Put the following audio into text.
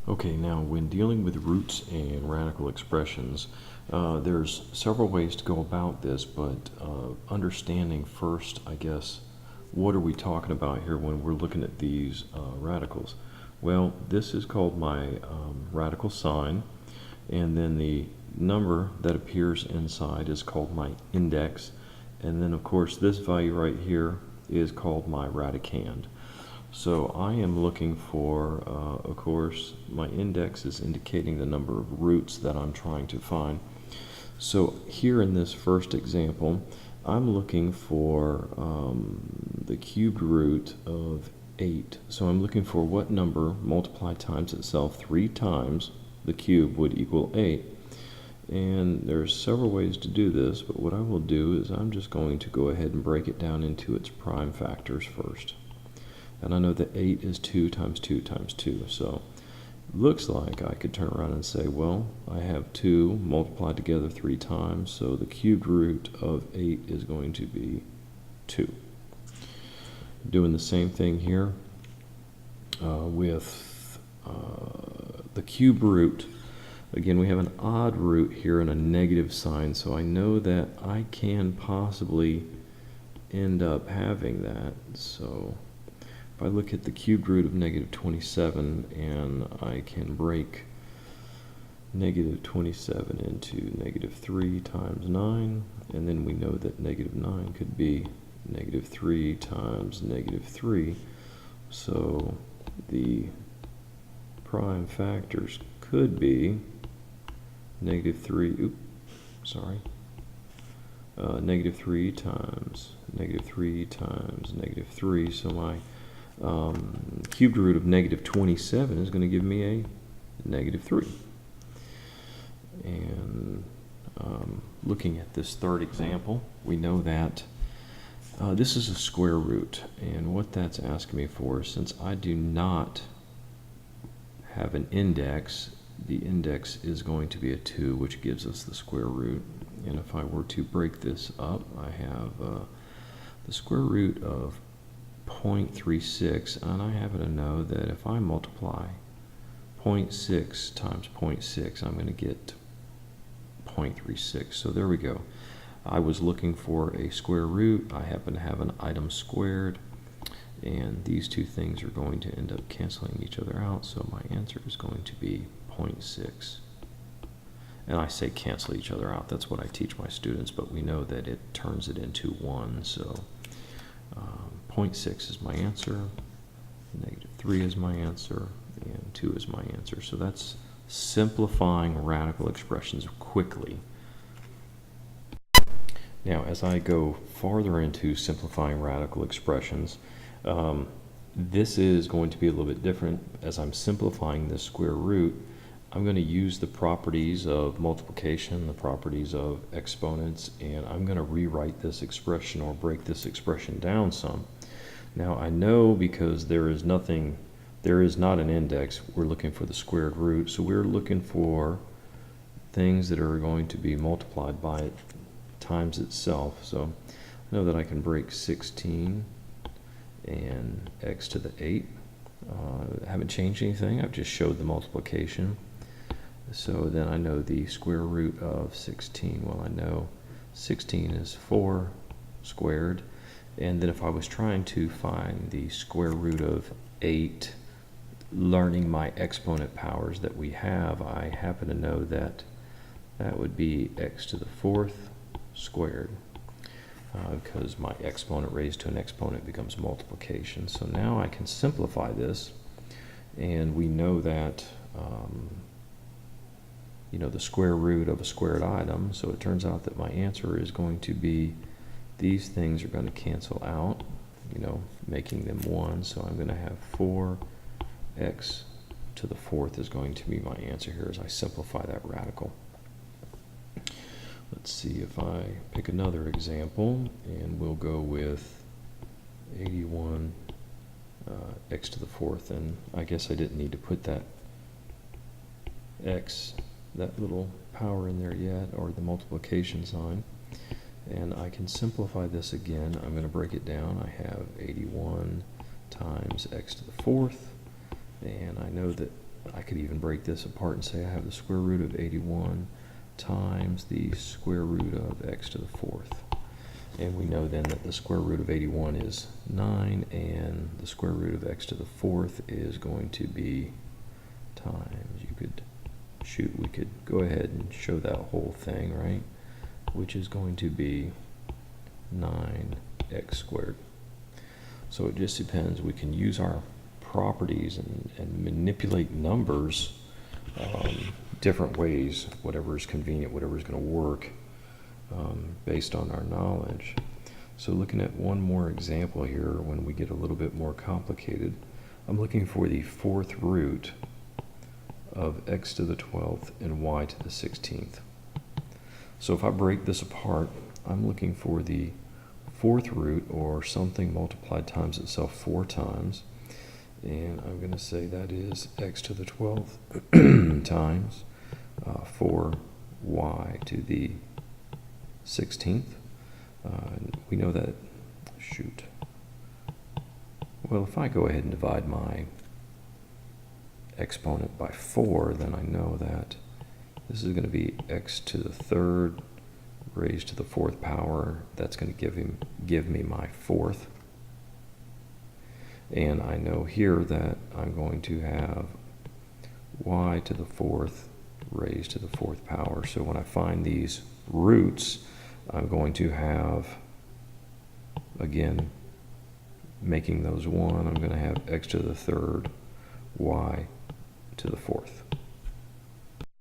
Okay, now when dealing with roots and radical expressions, there's several ways to go about this, but understanding first, I guess, what are we talking about here when we're looking at these radicals? Well, this is called my radical sign, and then the number that appears inside is called my index, and then of course this value right here is called my radicand. So I am looking for, of course, my index is indicating the number of roots that I'm trying to find. So here in this first example, I'm looking for the cubed root of 8. So I'm looking for what number multiplied times itself 3 times the cube would equal 8. And there's several ways to do this, but what I will do is I'm just going to go ahead and break it down into its prime factors first. And I know that 8 is 2 times 2 times 2. So it looks like I could turn around and say, well, I have 2 multiplied together 3 times, so the cubed root of 8 is going to be 2. Doing the same thing here with the cube root. Again, we have an odd root here and a negative sign, so I know that I can possibly end up having that. So if I look at the cubed root of negative 27, and I can break negative 27 into negative 3 times 9, and then we know that negative 9 could be negative 3 times negative 3. So the prime factors could be negative 3, negative 3 times negative 3 times negative 3. So my cubed root of negative 27 is going to give me a negative 3. And looking at this third example, we know that this is a square root, and what that's asking me for, since I do not have an index, the index is going to be a 2, which gives us the square root. And if I were to break this up, I have the square root of 0.36, and I happen to know that if I multiply 0.6 times 0.6, I'm going to get 0.36. So there we go. I was looking for a square root. I happen to have an item squared, and these two things are going to end up canceling each other out, so my answer is going to be 0.6. And I say cancel each other out, that's what I teach my students, but we know that it turns it into 1, so 0.6 is my answer, negative 3 is my answer, and 2 is my answer. So that's simplifying radical expressions quickly. Now, as I go farther into simplifying radical expressions, this is going to be a little bit different. As I'm simplifying this square root, I'm going to use the properties of multiplication, the properties of exponents, and I'm going to rewrite this expression or break this expression down some. Now I know because there is not an index, we're looking for the squared root, so we're looking for things that are going to be multiplied by it times itself. So I know that I can break 16 and x to the 8. I haven't changed anything, I've just showed the multiplication. So then I know the square root of 16. Well, I know 16 is 4 squared. And then if I was trying to find the square root of 8, learning my exponent powers that we have, I happen to know that that would be x to the 4th squared, because my exponent raised to an exponent becomes multiplication. So now I can simplify this, and we know that the square root of a squared item, so it turns out that my answer is going to be, these things are going to cancel out, making them 1, so I'm going to have 4x to the 4th is going to be my answer here as I simplify that radical. Let's see if I pick another example, and we'll go with 81 x to the 4th, and I guess I didn't need to put that x, that little power in there yet, or the multiplication sign. And I can simplify this again. I'm going to break it down. I have 81 times x to the 4th, and I know that I could even break this apart and say I have the square root of 81 times the square root of x to the fourth. And we know then that the square root of 81 is 9, and the square root of x to the fourth is going to be times, we could go ahead and show that whole thing, right? Which is going to be 9x squared. So it just depends. We can use our properties and manipulate numbers different ways, whatever is convenient, whatever is going to work based on our knowledge. So looking at one more example here, when we get a little bit more complicated, I'm looking for the fourth root of x to the 12th and y to the 16th. So if I break this apart, I'm looking for the fourth root, or something multiplied times itself 4 times, and I'm going to say that is x to the 12th times 4y to the 16th. We know that, well, if I go ahead and divide my exponent by 4, then I know that this is going to be x to the third raised to the fourth power. That's going to give me my fourth. And I know here that I'm going to have y to the fourth raised to the fourth power. So when I find these roots, I'm going to have, again, making those 1, I'm going to have x to the third, y to the fourth.